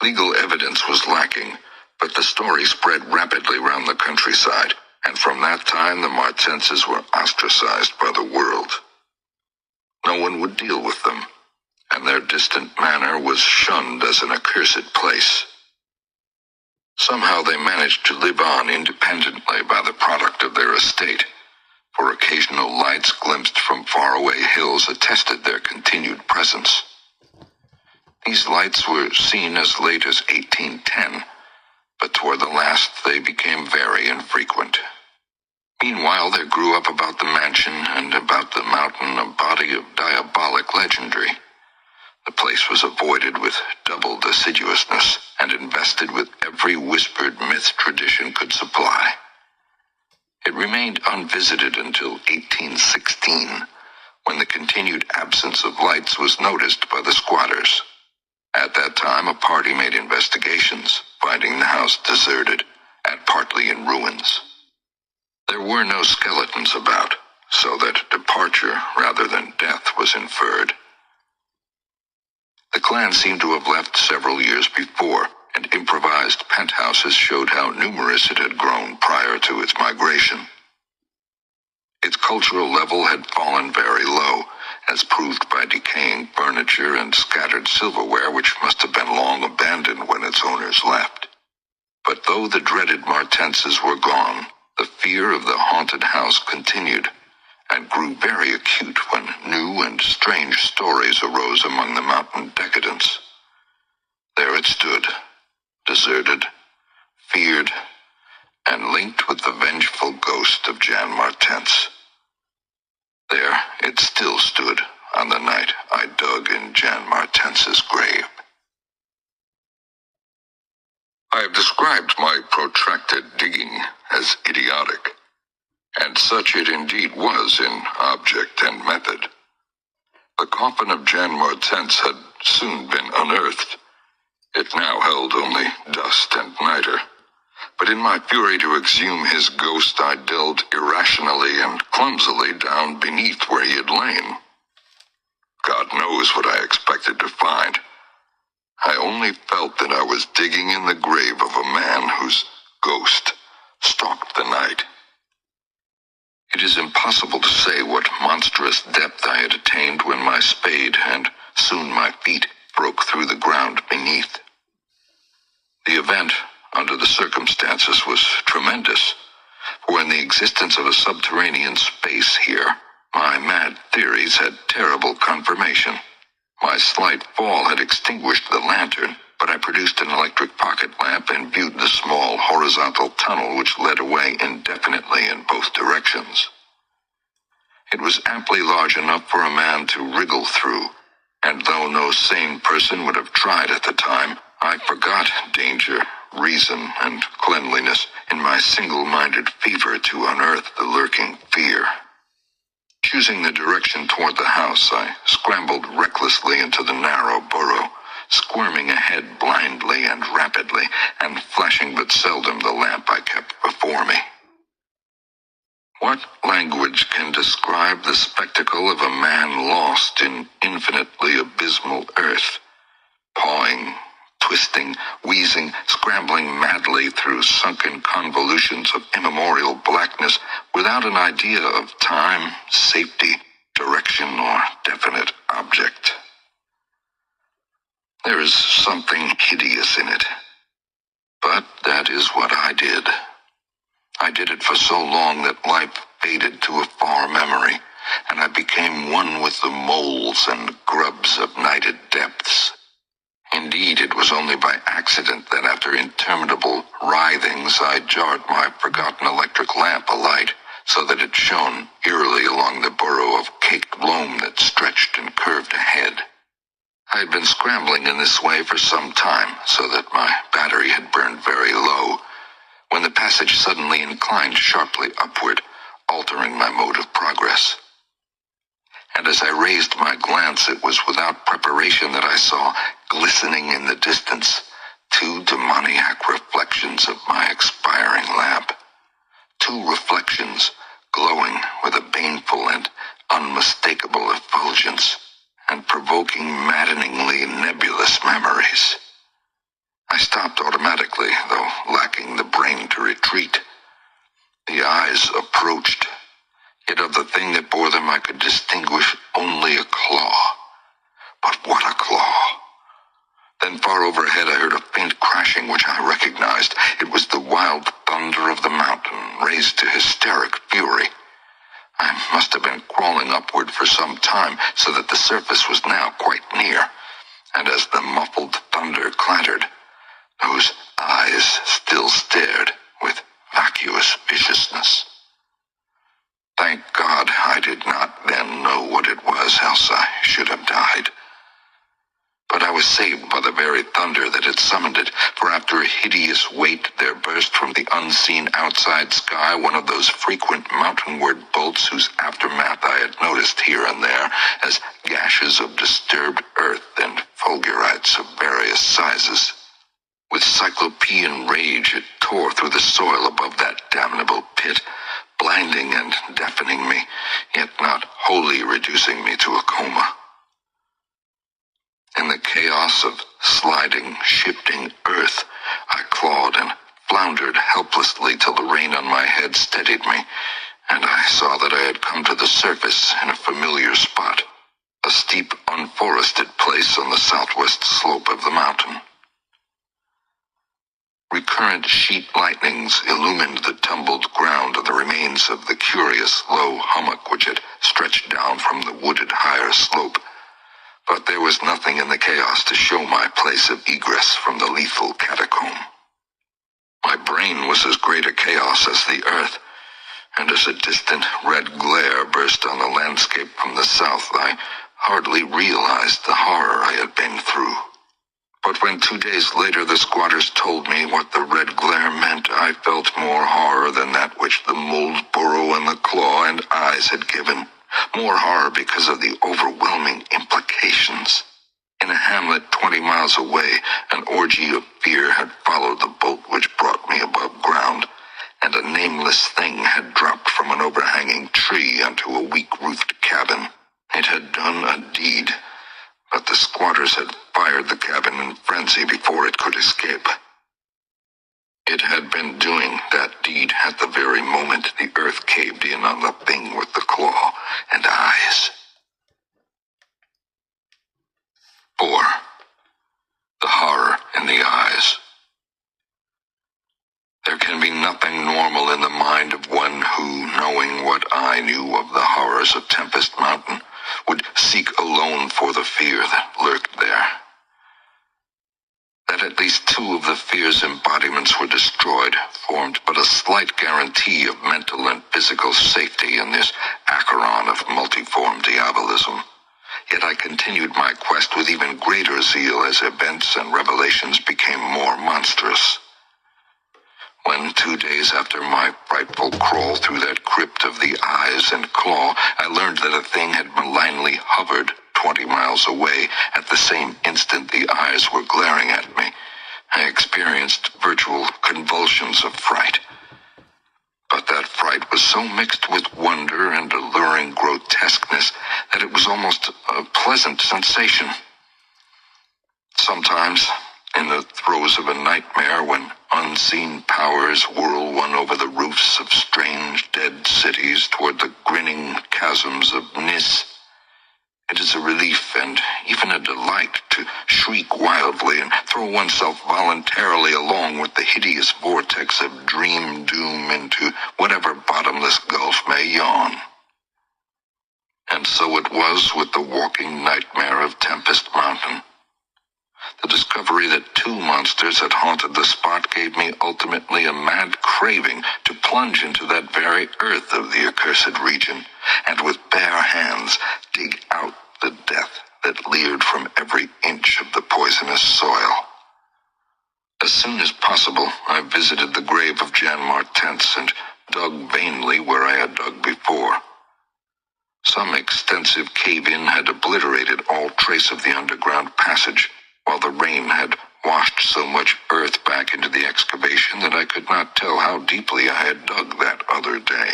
S1: Legal evidence was lacking, but the story spread rapidly round the countryside, and from that time the Martenses were ostracized by the world. No one would deal with them, and their distant manor was shunned as an accursed place. Somehow they managed to live on independently by the product of their estate, for occasional lights glimpsed from faraway hills attested their continued presence. These lights were seen as late as 1810, but toward the last they became very infrequent. Meanwhile, there grew up about the mansion and about the mountain a body of diabolic legendry. The place was avoided with doubled assiduousness and invested with every whispered myth tradition could supply. It remained unvisited until 1816, when the continued absence of lights was noticed by the squatters. At that time, a party made investigations, finding the house deserted and partly in ruins. There were no skeletons about, so that departure rather than death was inferred. The clan seemed to have left several years before, and improvised penthouses showed how numerous it had grown prior to its migration. Its cultural level had fallen very low, as proved by decaying furniture and scattered silverware which must have been long abandoned when its owners left. But though the dreaded Martenses were gone, the fear of the haunted house continued, and grew very acute when new and strange stories arose among the mountain decadents. There it stood, deserted, feared, and linked with the vengeful ghost of Jan Martens. There it still stood on the night I dug in Jan Martens's grave. I have described my protracted digging as idiotic, and such it indeed was in object and method. The coffin of Jan Martens had soon been unearthed. It now held only dust and niter. But in my fury to exhume his ghost, I delved irrationally and clumsily down beneath where he had lain. God knows what I expected to find. I only felt that I was digging in the grave of a man whose ghost stalked the night. It is impossible to say what monstrous depth I had attained when my spade and soon my feet broke through the ground beneath. The event, under the circumstances, was tremendous, for in the existence of a subterranean space here, my mad theories had terrible confirmation. My slight fall had extinguished the lantern, but I produced an electric pocket lamp and viewed the small horizontal tunnel which led away indefinitely in both directions. It was amply large enough for a man to wriggle through, and though no sane person would have tried at the time, I forgot danger, reason, and cleanliness in my single-minded fever to unearth the lurking fear. Choosing the direction toward the house, I scrambled recklessly into the narrow burrow, squirming ahead blindly and rapidly, and flashing but seldom the lamp I kept before me. What language can describe the spectacle of a man lost in infinitely abysmal earth, pawing, twisting, wheezing, scrambling madly through sunken convolutions of immemorial blackness without an idea of time, safety, direction, or definite object? There is something hideous in it, but that is what I did. I did it for so long that life faded to a far memory, and I became one with the moles and grubs of nighted depths. Indeed, it was only by accident that after interminable writhings I jarred my forgotten electric lamp alight, so that it shone eerily along the burrow of caked loam that stretched and curved ahead. I had been scrambling in this way for some time, so that my battery had burned very low, when the passage suddenly inclined sharply upward, altering my mode of progress. And as I raised my glance, it was without preparation that I saw, glistening in the distance, two demoniac reflections of my expiring lamp. Two reflections glowing with a baneful and unmistakable effulgence, and provoking maddeningly nebulous memories. I stopped automatically, though lacking the brain to retreat. The eyes approached, yet of the thing that bore them I could distinguish only a claw. But what a claw! Then far overhead I heard a faint crashing which I recognized. It was the wild thunder of the mountain, raised to hysteric fury. I must have been crawling upward for some time, so that the surface was now quite near, and as the muffled thunder clattered, those eyes still stared with vacuous viciousness. Thank God I did not then know what it was, else I should have died. But I was saved by the very thunder that had summoned it, for after a hideous wait there burst from the unseen outside sky one of those frequent mountainward bolts whose aftermath I had noticed here and there as gashes of disturbed earth and fulgurites of various sizes. With cyclopean rage it tore through the soil above that damnable pit, blinding and deafening me, yet not wholly reducing me to a coma. In the chaos of sliding, shifting earth, I clawed and floundered helplessly till the rain on my head steadied me, and I saw that I had come to the surface in a familiar spot, a steep, unforested place on the southwest slope of the mountain. Recurrent sheet lightnings illumined the tumbled ground and the remains of the curious low hummock which had stretched down from the wooded higher slope. But there was nothing in the chaos to show my place of egress from the lethal catacomb. My brain was as great a chaos as the earth, and as a distant red glare burst on the landscape from the south, I hardly realized the horror I had been through. But when 2 days later the squatters told me what the red glare meant, I felt more horror than that which the mold burrow and the claw and eyes had given. More horror because of the overwhelming implications. In a hamlet 20 miles away, an orgy of fear had followed the boat which brought me above ground, and a nameless thing had dropped from an overhanging tree onto a weak-roofed cabin. It had done a deed, but the squatters had fired the cabin in frenzy before it could escape. It had been doing that deed at the very moment the earth caved in on the thing with the claw and eyes. 4. The horror in the eyes. There can be nothing normal in the mind of one who, knowing what I knew of the horrors of Tempest Mountain, would seek alone for the fear that lurked there. That at least 2 of the fear's embodiments were destroyed formed but a slight guarantee of mental and physical safety in this acheron of multiform diabolism. Yet I continued my quest with even greater zeal as events and revelations became more monstrous. When 2 days after my frightful crawl through that crypt of the eyes and claw, I learned that a thing had malignly hovered 20 miles away at the same instant the eyes were glaring at me, I experienced virtual convulsions of fright. But that fright was so mixed with wonder and alluring grotesqueness that it was almost a pleasant sensation. Sometimes, in the throes of a nightmare, when unseen powers whirl one over the roofs of strange dead cities toward the grinning chasms of Nis, it is a relief and even a delight to shriek wildly and throw oneself voluntarily along with the hideous vortex of dream doom into whatever bottomless gulf may yawn. And so it was with the walking nightmare of Tempest Mountain. The discovery that 2 monsters had haunted the spot gave me ultimately a mad craving to plunge into that very earth of the accursed region, and with bare hands dig out the death that leered from every inch of the poisonous soil. As soon as possible, I visited the grave of Jan Martens and dug vainly where I had dug before. Some extensive cave-in had obliterated all trace of the underground passage, while the rain had washed so much earth back into the excavation that I could not tell how deeply I had dug that other day.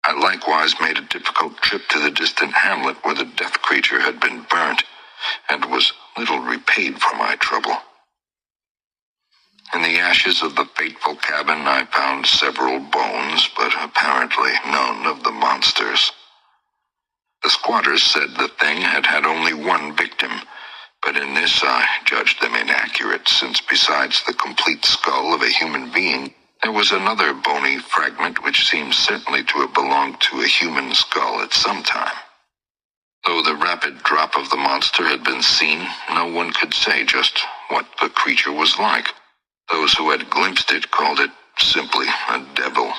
S1: I likewise made a difficult trip to the distant hamlet where the death creature had been burnt, and was little repaid for my trouble. In the ashes of the fateful cabin I found several bones, but apparently none of the monsters. The squatters said the thing had had only 1 victim, but in this I judged them inaccurate, since besides the complete skull of a human being, there was another bony fragment which seemed certainly to have belonged to a human skull at some time. Though the rapid drop of the monster had been seen, no one could say just what the creature was like. Those who had glimpsed it called it simply a devil.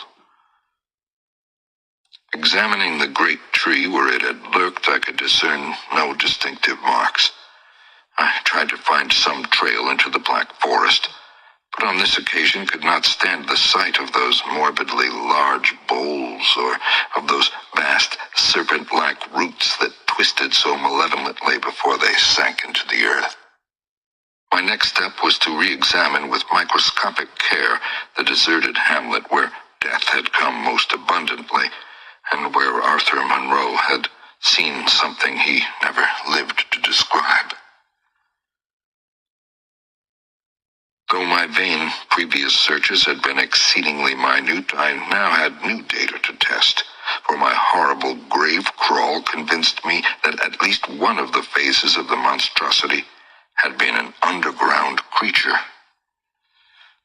S1: Examining the great tree where it had lurked, I could discern no distinctive marks. I tried to find some trail into the black forest, but on this occasion could not stand the sight of those morbidly large boles, or of those vast serpent-like roots that twisted so malevolently before they sank into the earth. My next step was to re-examine with microscopic care the deserted hamlet where death had come most abundantly, and where Arthur Monroe had seen something he never lived to describe. Though my vain previous searches had been exceedingly minute, I now had new data to test, for my horrible grave crawl convinced me that at least one of the phases of the monstrosity had been an underground creature.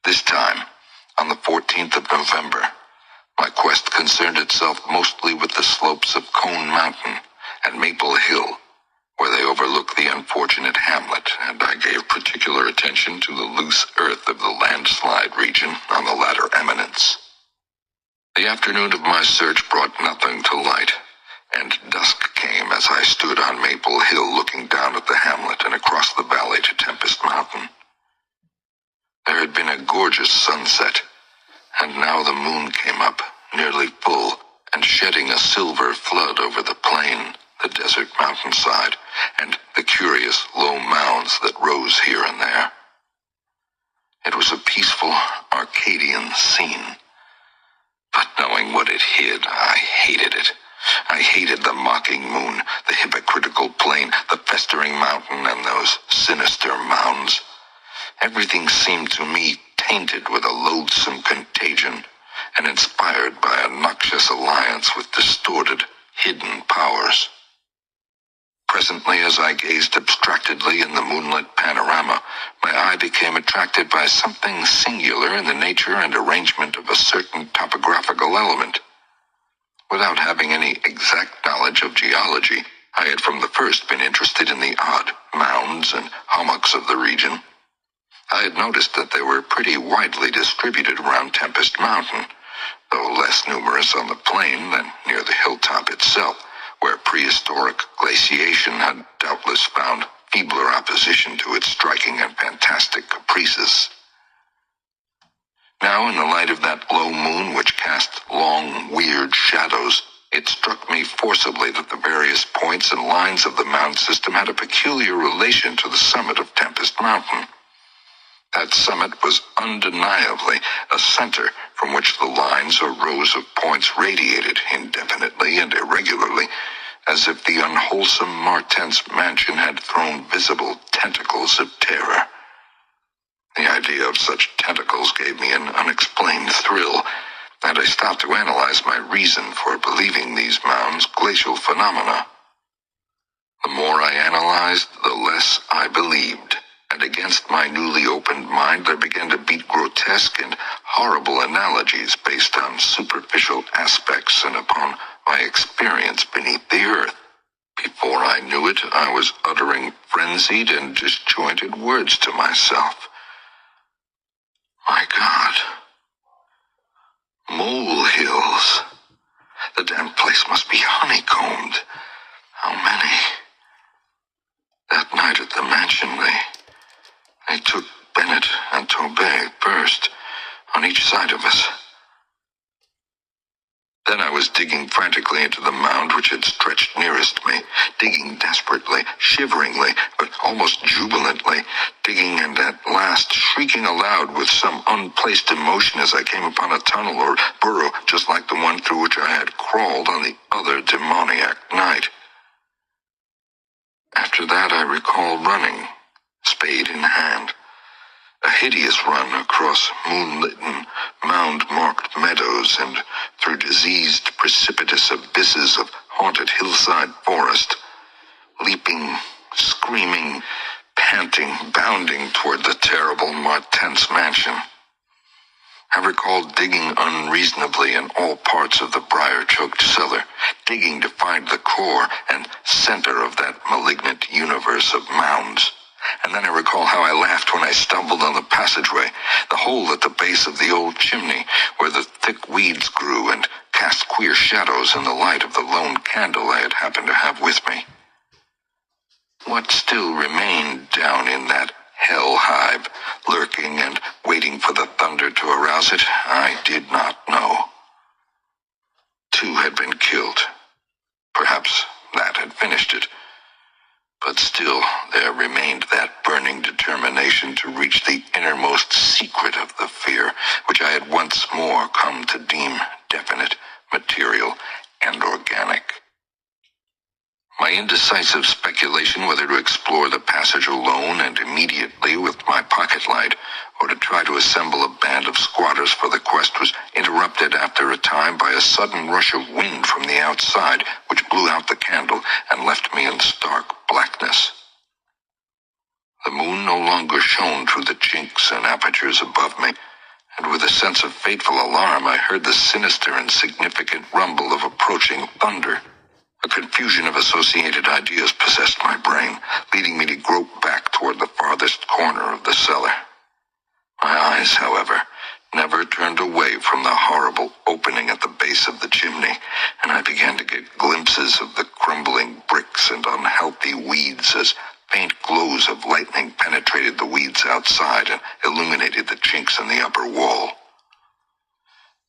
S1: This time, on the 14th of November, my quest concerned itself mostly with the slopes of Cone Mountain and Maple Hill, where they overlook the unfortunate hamlet, and I gave particular attention to the loose earth of the landslide region on the latter eminence. The afternoon of my search brought nothing to light, and dusk came as I stood on Maple Hill looking down at the hamlet and across the valley to Tempest Mountain. There had been a gorgeous sunset, and now the moon came up, nearly full, and shedding a silver flood over the plain, the desert mountainside, and the curious low mounds that rose here and there. It was a peaceful, Arcadian scene. But knowing what it hid, I hated it. I hated the mocking moon, the hypocritical plain, the festering mountain, and those sinister mounds. Everything seemed to me tainted with a loathsome contagion, and inspired by a noxious alliance with distorted, hidden powers. Presently, as I gazed abstractedly in the moonlit panorama, my eye became attracted by something singular in the nature and arrangement of a certain topographical element. Without having any exact knowledge of geology, I had from the first been interested in the odd mounds and hummocks of the region. I had noticed that they were pretty widely distributed around Tempest Mountain, though less numerous on the plain than near the hilltop itself, where prehistoric glaciation had doubtless found feebler opposition to its striking and fantastic caprices. Now, in the light of that low moon which cast long, weird shadows, it struck me forcibly that the various points and lines of the mound system had a peculiar relation to the summit of Tempest Mountain. That summit was undeniably a center from which the lines or rows of points radiated indefinitely and irregularly, as if the unwholesome Martense mansion had thrown visible tentacles of terror. The idea of such tentacles gave me an unexplained thrill, and I stopped to analyze my reason for believing these mounds glacial phenomena. The more I analyzed, the less I believed, and against my newly opened mind there began to beat grotesque and horrible analogies based on superficial aspects and upon my experience beneath the earth. Before I knew it, I was uttering frenzied and disjointed words to myself. My God. Molehills. The damn place must be honeycombed. How many? That night at the mansion, they took Bennett and Tobey first, on each side of us. Then I was digging frantically into the mound which had stretched nearest me, digging desperately, shiveringly, but almost jubilantly, digging and at last shrieking aloud with some unplaced emotion as I came upon a tunnel or burrow just like the one through which I had crawled on the other demoniac night. After that I recall running, spade in hand. A hideous run across moonlit-and mound-marked meadows and through diseased, precipitous abysses of haunted hillside forest, leaping, screaming, panting, bounding toward the terrible Martense mansion. I recalled digging unreasonably in all parts of the briar-choked cellar, digging to find the core and center of that malignant universe of mounds. And then I recall how I laughed when I stumbled on the passageway, the hole at the base of the old chimney, where the thick weeds grew and cast queer shadows in the light of the lone candle I had happened to have with me. What still remained down in that hell hive, lurking and waiting for the thunder to arouse it, I did not know. 2 had been killed. Perhaps that had finished it. But still, there remained that burning determination to reach the innermost secret of the fear, which I had once more come to deem definite, material, and organic. My indecisive speculation whether to explore the passage alone and immediately with my pocket light, or to try to assemble a band of squatters for the quest, was interrupted after a time by a sudden rush of wind from the outside, which blew out the candle and left me in stark blackness. The moon no longer shone through the chinks and apertures above me, and with a sense of fateful alarm I heard the sinister and significant rumble of approaching thunder. A confusion of associated ideas possessed my brain, leading me to grope back toward the farthest corner of the cellar. My eyes, however, never turned away from the horrible opening at the base of the chimney, and I began to get glimpses of the crumbling bricks and unhealthy weeds as faint glows of lightning penetrated the weeds outside and illuminated the chinks in the upper wall.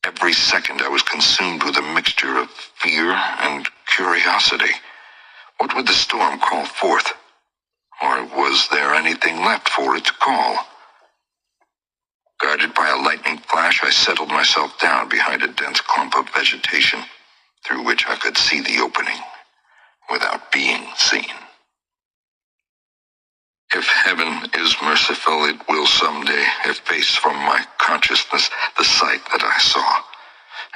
S1: Every second I was consumed with a mixture of fear and curiosity. What would the storm call forth? Or was there anything left for it to call? Guarded by a lightning flash, I settled myself down behind a dense clump of vegetation, through which I could see the opening, without being seen. If heaven is merciful, it will someday efface from my consciousness the sight that I saw,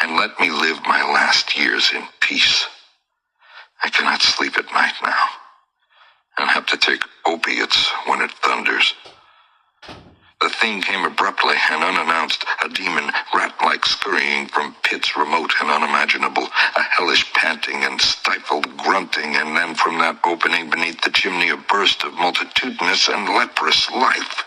S1: and let me live my last years in peace. I cannot sleep at night now, and have to take opiates when it thunders. The thing came abruptly and unannounced, a demon, rat-like scurrying from pits remote and unimaginable, a hellish panting and stifled grunting, and then from that opening beneath the chimney a burst of multitudinous and leprous life.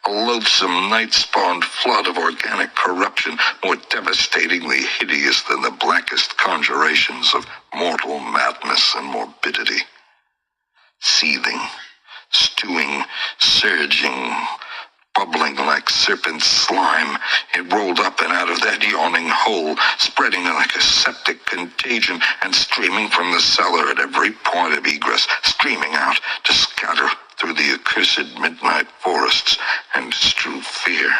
S1: A loathsome night-spawned flood of organic corruption, more devastatingly hideous than the blackest conjurations of mortal madness and morbidity. Seething, stewing, surging, bubbling like serpent slime, it rolled up and out of that yawning hole, spreading like a septic contagion, and streaming from the cellar at every point of egress, streaming out to scatter through the accursed midnight forests and strew fear,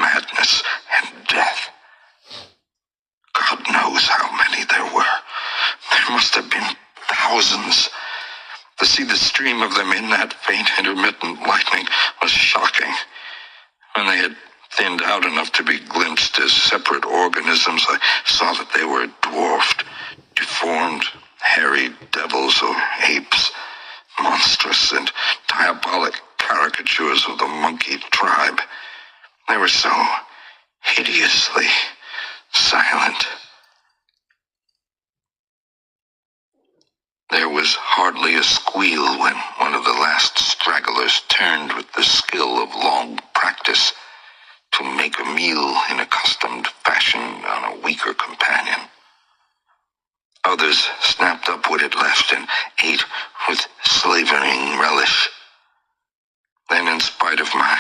S1: madness, and death. God knows how many there were. There must have been thousands. To see the stream of them in that faint intermittent lightning was shocking. When they had thinned out enough to be glimpsed as separate organisms, I saw that they were dwarfed, deformed, hairy devils or apes, monstrous and diabolic caricatures of the monkey tribe. They were so hideously silent. There was hardly a squeal when one of the last stragglers turned with the skill of long practice to make a meal in accustomed fashion on a weaker companion. Others snapped up what it left and ate with slavering relish. Then, in spite of my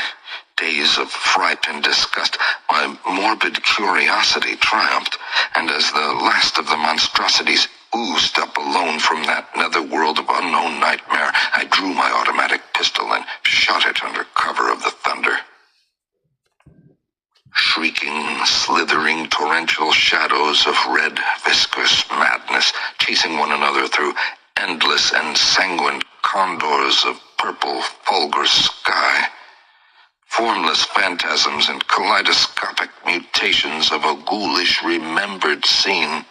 S1: days of fright and disgust, my morbid curiosity triumphed, and as the last of the monstrosities oozed up alone from that netherworld of unknown nightmare, I drew my automatic pistol and shot it under cover of the thunder. Shrieking, slithering, torrential shadows of red, viscous madness, chasing one another through endless and sanguine condors of purple, fulgur sky. Formless phantasms and kaleidoscopic mutations of a ghoulish, remembered scene.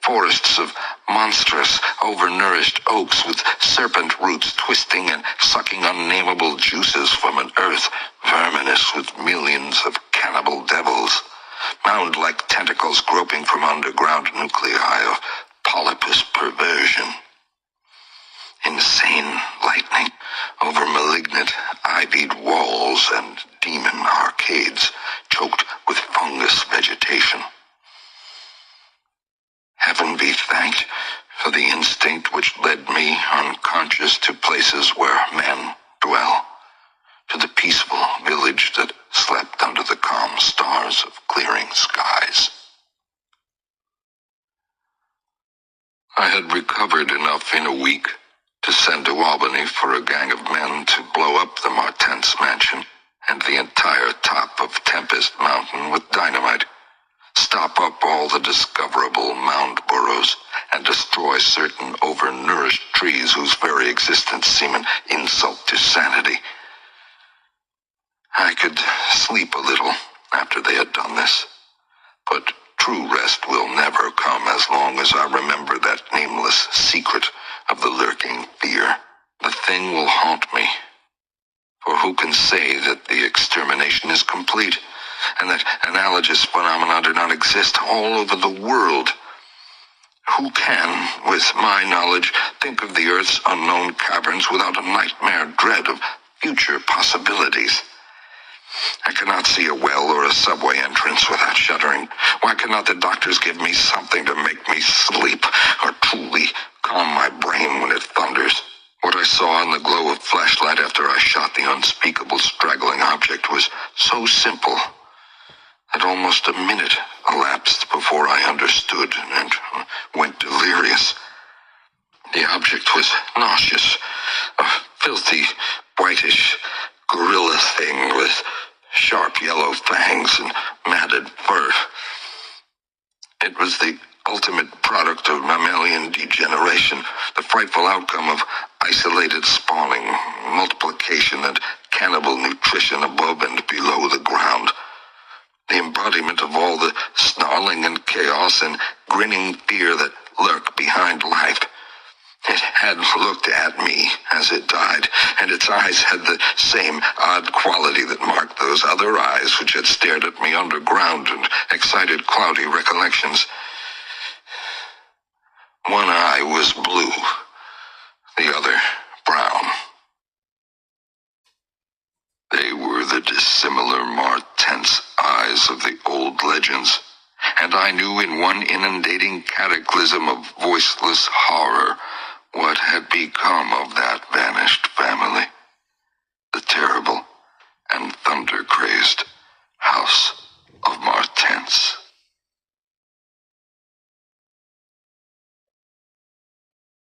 S1: Forests of monstrous, overnourished oaks with serpent roots twisting and sucking unnameable juices from an earth verminous with millions of cannibal devils, mound-like tentacles groping from underground nuclei of polypus perversion. Insane lightning over malignant, ivied walls and demon arcades choked with fungus vegetation. Heaven be thanked for the instinct which led me unconscious to places where men dwell, to the peaceful village that slept under the calm stars of clearing skies. I had recovered enough in a week to send to Albany for a gang of men to blow up the Martens mansion and the entire top of Tempest Mountain with dynamite, stop up all the discoverable mound burrows, and destroy certain overnourished trees whose very existence seem an insult to sanity. I could sleep a little after they had done this, but true rest will never come as long as I remember that nameless secret of the lurking fear. The thing will haunt me, for who can say that the extermination is complete, and that analogous phenomena do not exist all over the world? Who can, with my knowledge, think of the Earth's unknown caverns without a nightmare dread of future possibilities? I cannot see a well or a subway entrance without shuddering. Why cannot the doctors give me something to make me sleep, or truly calm my brain when it thunders? What I saw in the glow of flashlight after I shot the unspeakable straggling object was so simple that almost a minute elapsed before I understood and went delirious. The object was nauseous, a filthy, whitish gorilla thing with sharp yellow fangs and matted fur. It was the ultimate product of mammalian degeneration, the frightful outcome of isolated spawning, multiplication, and cannibal nutrition above and below the ground. The embodiment of all the snarling and chaos and grinning fear that lurk behind life. It had looked at me as it died, and its eyes had the same odd quality that marked those other eyes which had stared at me underground and excited cloudy recollections. One eye was blue, the other brown. They were the dissimilar Martens eyes of the old legends, and I knew in one inundating cataclysm of voiceless horror